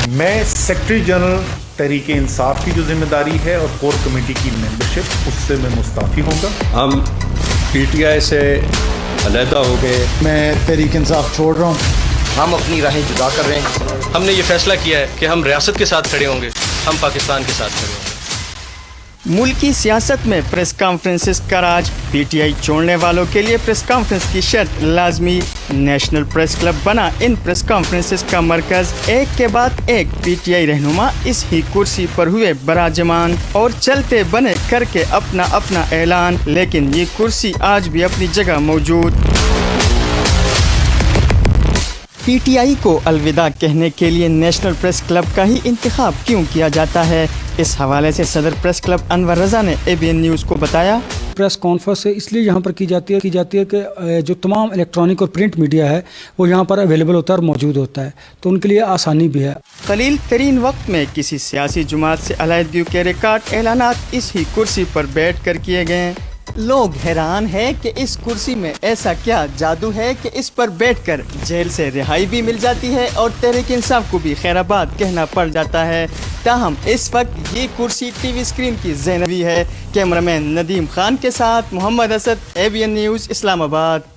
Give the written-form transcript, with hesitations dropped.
میں secretary general Tehreek Insaf کی جو ذمہ داری ہے اور کور کمیٹی کی ممبرشپ، اس سے میں مستعفی ہوں گا۔ ہم پی ٹی آئی سے علیحدہ ہو گئے۔ میں تحریک انصاف چھوڑ رہا ہوں۔ ہم اپنی راہیں جدا کر رہے ہیں۔ ہم نے یہ فیصلہ کیا ہے کہ ہم ریاست کے ساتھ کھڑے ہوں گے، ہم پاکستان کے ساتھ کھڑے ہوں گے۔ ملکی سیاست میں پریس کانفرنسز کا راج، پی ٹی آئی چھوڑنے والوں کے لیے پریس کانفرنس کی شرط لازمی، نیشنل پریس کلب بنا ان پریس کانفرنسز کا مرکز، ایک کے بعد ایک پی ٹی آئی رہنما اس ہی کرسی پر ہوئے براجمان اور چلتے بنے کر کے اپنا اعلان، لیکن یہ کرسی آج بھی اپنی جگہ موجود۔ پی ٹی آئی کو الوداع کہنے کے لیے نیشنل پریس کلب کا ہی انتخاب کیوں کیا جاتا ہے؟ اس حوالے سے صدر پریس کلب انور رضا نے اے بی این نیوز کو بتایا۔ پریس کانفرنس اس لیے یہاں پر کی جاتی ہے کہ جو تمام الیکٹرانک اور پرنٹ میڈیا ہے وہ یہاں پر اویلیبل ہوتا ہے اور موجود ہوتا ہے، تو ان کے لیے آسانی بھی ہے۔ قلیل ترین وقت میں کسی سیاسی جماعت سے علیحدگی کے ریکارڈ اعلانات اس ہی کرسی پر بیٹھ کر کیے گئے۔ لوگ حیران ہیں کہ اس کرسی میں ایسا کیا جادو ہے کہ اس پر بیٹھ کر جیل سے رہائی بھی مل جاتی ہے اور تحریک انصاف کو بھی خیر آباد کہنا پڑ جاتا ہے۔ تاہم اس وقت یہ کرسی ٹی وی اسکرین کی زینوی ہے۔ کیمرہ مین ندیم خان کے ساتھ محمد اسد، اے بی این نیوز، اسلام آباد۔